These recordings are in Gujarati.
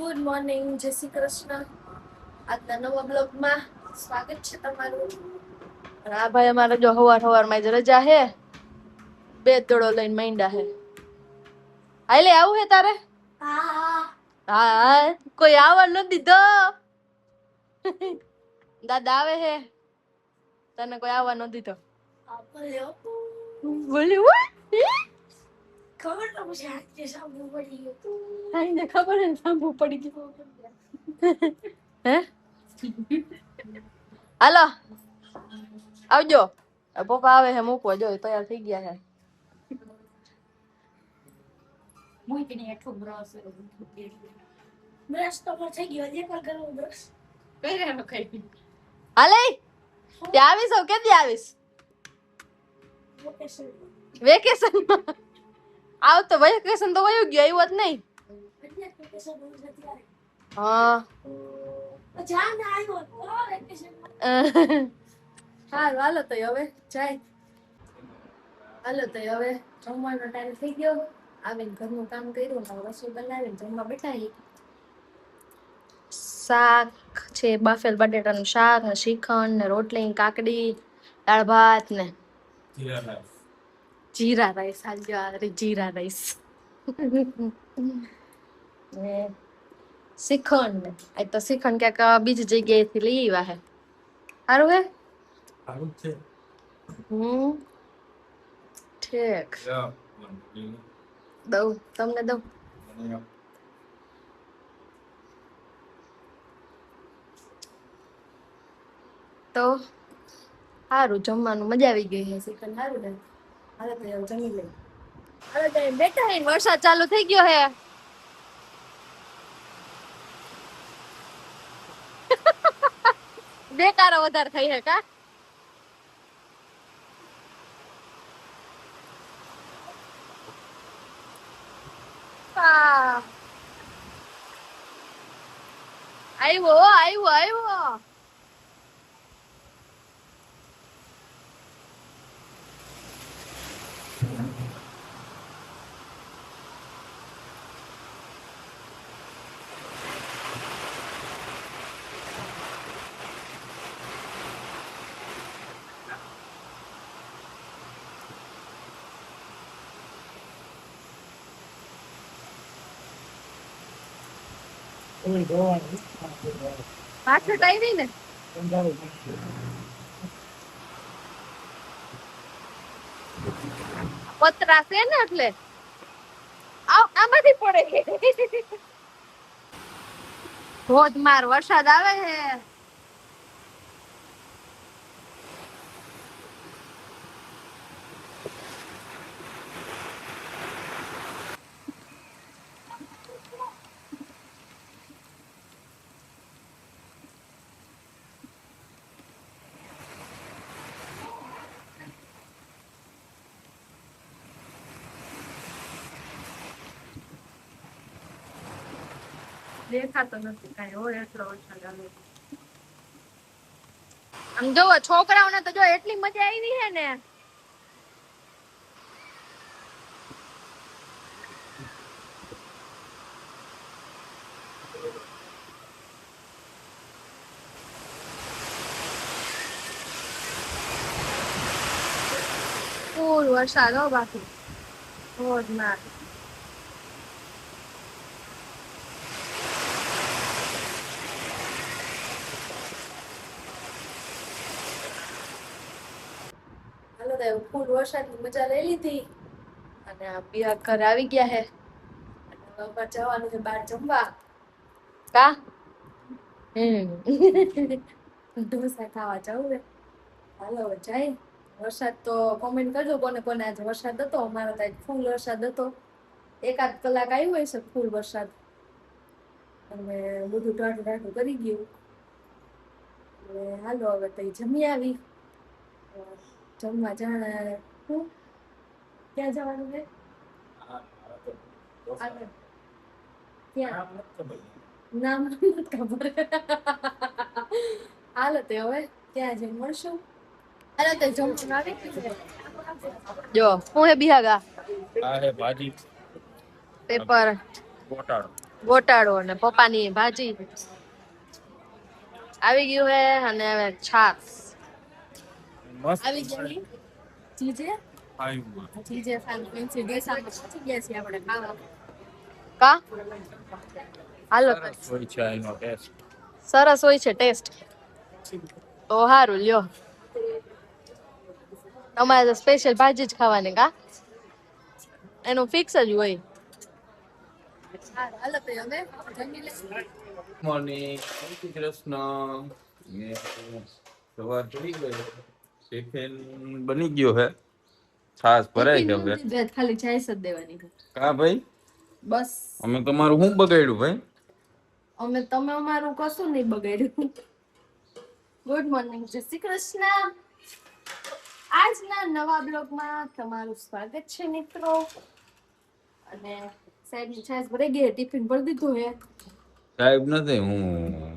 ગુડ મોર્નિંગ, જય શ્રી કૃષ્ણ. આજના નવા બ્લોગમાં સ્વાગત છે તમારું. અને આ ભાઈ અમારે જો હવારમાં જ રજા હે, બે દડો લઈને માંડ્યા હે. હાલે આવું હે તારે? હા, કોઈ આવવા ન દીધો. દાદા આવે હે, તને કોઈ આવવા ન દીધો. બોલ્યો ખબર તો પછી હાથે સાંભળવું પડી ગયું. હા, એને ખબર હે સાંભળવું પડી ગયું. હે હાલો આવજો. પપ્પા આવે હે મૂકવા, જો તૈયાર થઈ ગયા હે. મૂકીને એટલું બ્રશ તો થઈ ગયો. એક વાર કરું બ્રશ કર્યા કઈ. હાલે તે આવીશ કે દી આવીશ? વેકેશન આવ તો વેકેશન તો વયું ગયું, આવ્યો જ નહીં. હા હાલો તો હવે જાય. હાલો તો હવે જમવાનો ટાઈમ થઈ ગયો. આવીને ઘરનું કામ કર્યું, રસોઈ બનાવીને જમવા બેઠા. શાક છે, બાફેલ બટેટાનું શાક ને શ્રીખંડ ને રોટલી કાકડી દાળ ભાત ને જીરા રાઈસ. હાલ જીરા રાઈસ ને શ્રીખંડ. આ તો શ્રીખંડ ક્યાંક બીજી જગ્યાએથી લઈ આવ્યા હે. સારું હે? સારું છે. ઠીક. દઉં તમને દઉં. તો સારું જમવાનું મજા આવી ગઈ છે. શ્રીખંડ સારું ને. હાલે તો જમી લઈ. હવે તો બેઠા હે, વરસાદ ચાલુ થઈ ગયો હે. બેકારો વધારે થઈ હે કા? આવ્યો. પાછળ આવી ને પતરા છે ને એટલે આમાંથી પડે. ધોધમાર વરસાદ આવે છે. દેખાતો નથી કઈ. હોય એટલો વરસાદ આવે. આમ જોવો છોકરાઓને તો જો એટલી મજા આવી છે ને. ફૂલ વરસાદ હો બાકી ધોધમાર. ફૂલ વરસાદની મજા લઈ લીધી અને આ બિયા ઘર આવી ગયા હે. હવે જવાનું છે બહાર જમવા. કા ઢોસા ખાવા જવું હે. હાલો જાય. વરસાદ તો કોમેન્ટ કરજો કોને કોને આજે વરસાદ હતો. અમારે તો ફૂલ વરસાદ હતો. 1-8 કલાક આવ્યો હોય છે ફૂલ વરસાદ અને બધું ઢાઢું કરી ગયું. હાલો હવે તો જમી આવી. જમવા જાણે ક્યાં જવાનું છે? નામ નથી ખબર. હાલો તે હવે ત્યાં જઈને મળશું. હાલો તે જમવાનું આવી ગયું. જો હું હે બિહાગા. આ હે ભાજી, પેપર, ગોટાળો. ગોટાળો અને પપ્પાની ભાજી આવી ગયું હે અને હવે છાસ મસ્ત આવી ગઈ ચીજે ચીજે ફાઇલ ફેન્સી ગેસ આપણે પહોંચી ગયા છીએ આપણે ખાવા કા હાલો તો. સરસ હોય છે એનો ટેસ્ટ. સરસ હોય છે ટેસ્ટ તો સારું લ્યો તમારે તો સ્પેશિયલ ભાજી જ ખાવાની કા એનું ફિક્સ જ હોય હાલો તો અમે જમી લઈએ મોર્નિંગ જય શ્રી કૃષ્ણ. ને સવાર થઈ ગયો, ટિફિન બની ગયો હે, છાસ ભરાઈ છે હવે. ખાલી ચાઈસ જ દેવાની કા ભાઈ બસ અમે તમારું શું બગાડ્યું ભાઈ? અમે તમે અમારું કશું નહીં બગાડ્યું. ગુડ મોર્નિંગ, જય શ્રી કૃષ્ણ. આજના નવા બ્લોગમાં તમારું સ્વાગત છે મિત્રો. અને સાહેબની છાસ ભરાઈ ગઈ, ટિફિન ભરી દીધું હે. સાહેબ નથી, હું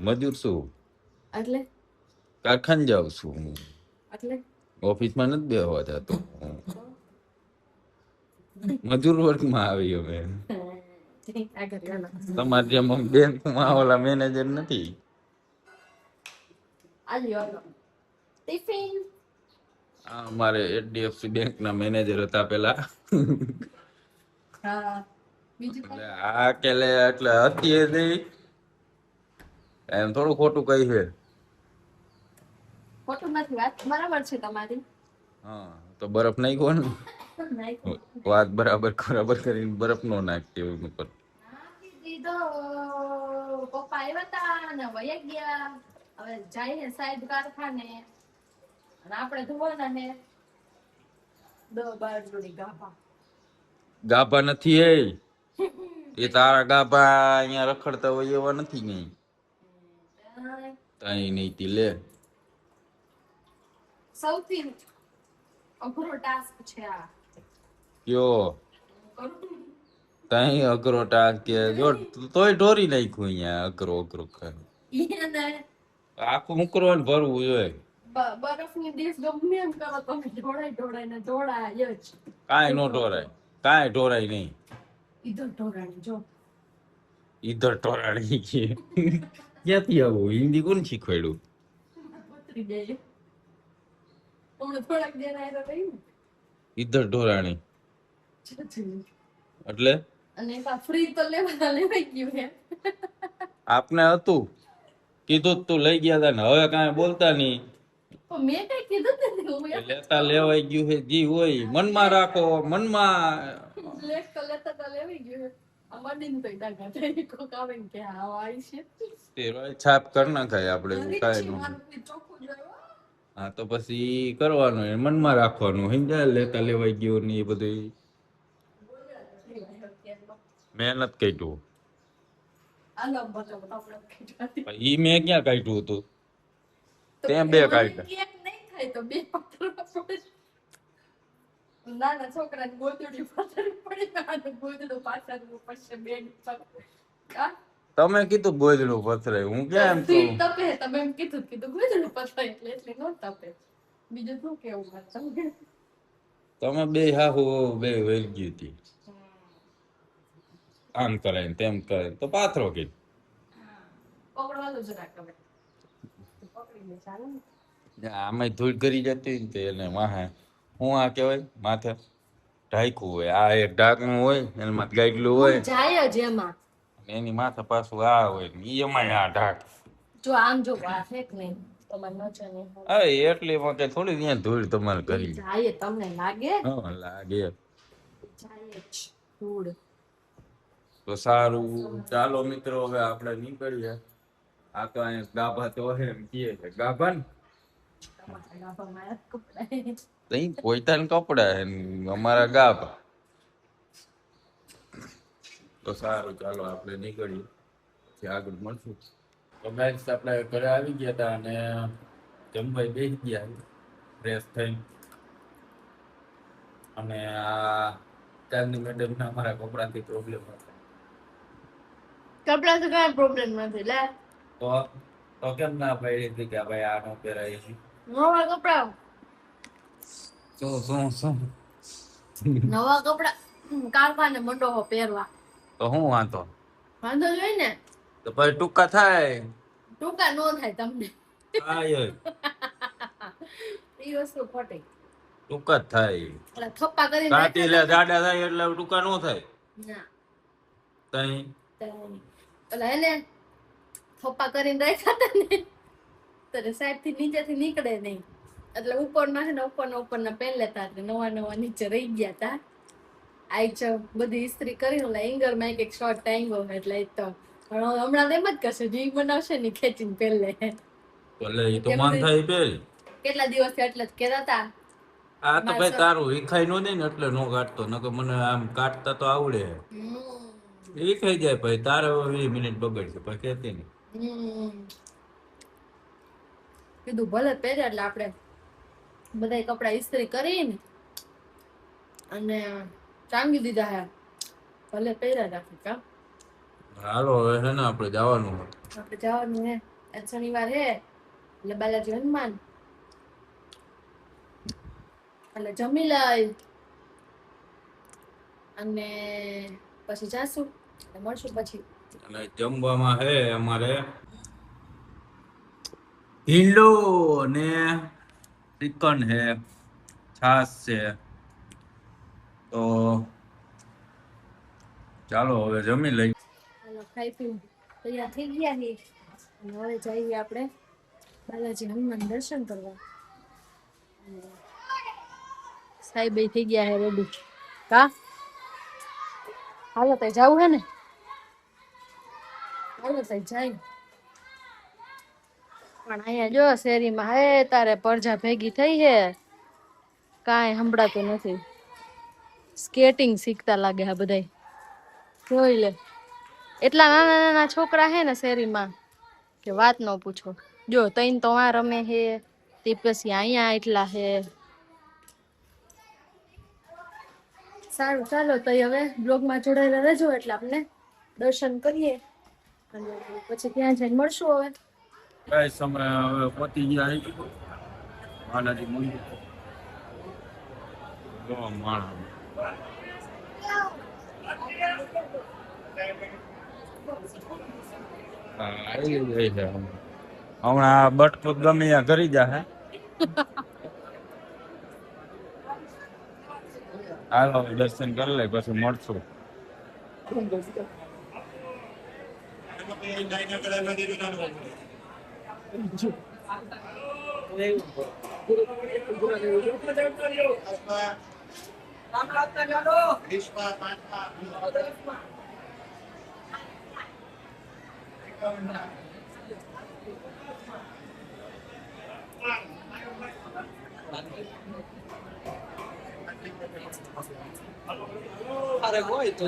મજૂર છું, એટલે કારખાને જાઉં છું હું, એટલે ઓફિસમાં નથી બેહવા જતો. મજૂર વર્ગમાં આવી અમે. તમારે જેમ બેંકમાં ઓલા મેનેજર નથી. ટિફિન આ અમારે એચડીએફસી બેંક ના મેનેજર હતા પેલા. હા બીજું એટલે આ કેલે એટલે હતી નહીં, એમ થોડું ખોટું કઈ છે. ખોટું નથી, વાત બરાબર છે તમારી. હા તો બરફ નાખ્યો ને, વાત બરાબર કરીને બરફ નો નાખતી હોય ઉપર. દીધો પપ્પા આવ્યા હતા ને વયા ગયા. હવે જાય સાહેબ કારખાને અને આપણે ધોવાના ને 10-12 જોડી ગાભા. ગાભા નથી એ તારા ગાભા અહીંયા રખડતા હોય એવા નથી નહીં. તઈ નહીં તી લે. સૌથી અઘરો ટાસ્ક છે આ. કયો તઈ અઘરો ટાસ્ક કે જો તોય ઢોરી નાખ્યું અહીંયા અઘરો એને આખું મુકરવાનું ભરવું જોઈએ. બરફની ડીશ ગમે એમ કરો તમે ઢોળાઈને ઢોળાય જ. કાંઈ નો ઢોરાય, કાંઈ ઢોરાય નહીં. ઈધર ઢોળાણી જો ઈધર ઢોરાણી ક્યાંથી આવું હિન્દી કોણ શીખવાડ્યું? ઉતરી ગઈ હમણાં થોડાક દેર આયરો રહી ને ઈધર ઢોરાણી એટલે અને એમાં ફ્રી તો લેવાઈ ગયું હે. આપને હતું કીધું તું લઈ ગયા તા ને હવે કાંઈ બોલતા નહીં. પણ મેં કઈ કીધું જ નથી. હું લેતા લેવાઈ ગયું છે જી હોય મનમાં રાખો, મનમાં લેતા તો લેવાઈ ગયું હે. અમાર દિન તો ડાગા થઈ કોક આવે ને કે હા આવી છે તે રોય છાપ કર નાખાય આપણે એવું કાંઈ ન. મારું ચોખ્ખું જોયો. હા તો પછી કરવાનું એ મનમાં રાખવાનું સમજાય લેતા લેવાઈ ગયું ને એ બધું મહેનત કાઢ્યું. આલો બતો આપણે કીધું ઈ મેં ક્યાં કાઢ્યું હતું? તો તે બે કાઢ્યા. કેક નહીં થાય તો બે પથરા પડે. નાના છોકરાને ગોદડી પથરી પડી ને ગોદડું પાછળ પડશે બેડ પર. તમે કીધું ગોદડું પથરાય, હું ક્યાં એમ કહું? તપે તમે એમ કીધું ગોદડું પથરાય એટલે નો તપે. બીજું શું કેવું મારે તમે બે હાહુ બે વેલ ગઈ હતી આમ કરાય ને તેમ કરે તો પાથરો કે પકડવાનું જ રાખે પકડી લે ચાલે ને. આમાં ધૂળ કરી જતી ને તે એને વાહે હું આ કહેવાય માથે ઢાંકવું હોય, આ એક ઢાંકણું હોય એમાં ગાડલું હોય જાય જ એમાં એની માથે પાછું આ હોય ને એમાં આ ઢાંક. જો આમ જો આ ફેક નહીં તમારે નજર નહીં હવે એટલી માં કે થોડી ત્યાં ધૂળ તમારે કરી જાય તમને લાગે હા લાગે જાય જ ધૂળ. તો સારું ચાલો મિત્રો હવે આપણે નીકળીએ. આ તો અહીંયા ગાભા તો હે એમ કહે છે ગાભા ને તમારા ગાભામાં કપડાં તઈ પોતાના કપડા હે ને અમારા ગાભા. તો સારું ચાલો આપણે નીકળીએ પછી આગળ મળશું. તો ગાઈસ આપણે ઘરે આવી ગયા હતા અને જમવાઈ બેસી ગયા ફ્રેશ થઈ. અને આ ચાંદની મેડમને અમારા કપડાથી પ્રોબ્લેમ હતો. કપડા તો કઈ પ્રોબ્લેમ નથી લે તો કેમ ના પાડી હતી કે ભાઈ આ નો પહેરાય છે? નવા કપડા શું નવા કપડા કારખાને મંડો હો પહેરવા તો હું વાંધો વાંધો જોઈ ને તો પછી ટૂંકા થાય. ટૂંકા નો થાય તમને થાય જ. એ વસ્તુ ખોટી ટૂંકા જ થાય. એટલે થપ્પા કરીને કાંટી લે રાખ્યા જાડા થાય એટલે ટૂંકા નો થાય. ના તઈ એટલે એને થપ્પા કરીને રાખ્યા હતા ને ત્યારે સાઈડ થી નીચેથી નીકળે નહીં એટલે ઉપરમાં છે ને ઉપરના પહેન લેતા એટલે નવા નીચે રહી ગયા હતા આઈ છે બધી ઇસ્ત્રી કરી એંગર માં એક શોર્ટ ટાંગ્યો એટલે એ તો પણ હમણાં એમ જ કરશે જે બનાવશે ને ખેંચીને પહેલે ભલે એ તો માન થાય પેલ. કેટલા દિવસથી એટલે જ કહેતા હતા આ તો ભાઈ તારું વીખાઈ નો દે ને એટલે નો કાઢતો નકર મને આમ કાઢતા તો આવડે. વીખાઈ જાય ભાઈ તારે 20 મિનિટ બગડશે પછી કેતી નહીં. કીધું ભલે પહેરે એટલે આપણે બધા કપડા ઇસ્ત્રી કરીને અને ટાંગી દીધા હે ભલે પહેર્યા રાખી કા હાલો હવે છે ને આપણે જવાનું. આપણે જવાનું હે આજ શનિવાર હે એટલે બાલાજી હનુમાન એટલે જમી લઈ અને પછી જાશું મળશું પછી. અને જમવામાં હે અમારે ઢીંડો ને ચિકન હે છાશ છે તો ચાલો હવે જમી લઈ. હાલો ખાઈ પી તૈયાર થઈ ગયા છે અને હવે જઈએ આપણે બાલાજી હનુમાન દર્શન કરવા. સાહેબ થઈ ગયા હે રેડી કા હાલો તો જવું હે ને હાલો તો જાય પણ અહીંયા જો શેરીમાં હે તારે પરજા ભેગી થઈ હે કાંઈ સંભળાતું નથી સ્કેટિંગ શીખતા લાગે આ બધાય જોઈ લે એટલા નાના નાના છોકરા હે ને શેરીમાં કે વાત ન પૂછો જો તૈન તો આ રમે હે તે પછી અહીંયા એટલા હે. સારું ચાલો તો હવે બ્લોગમાં જોડાયેલા રહેજો એટલે આપણે દર્શન કરીએ અને પછી ત્યાં જઈને મળશું. હવે કઈ સમય હવે પતી ગયા બાલાજી મંદિર જો માણસ હમણાં બટકું ગમે ત્યાં કરી જા હાલો દર્શન કરી લે પછી મળશું. અરે હોય તો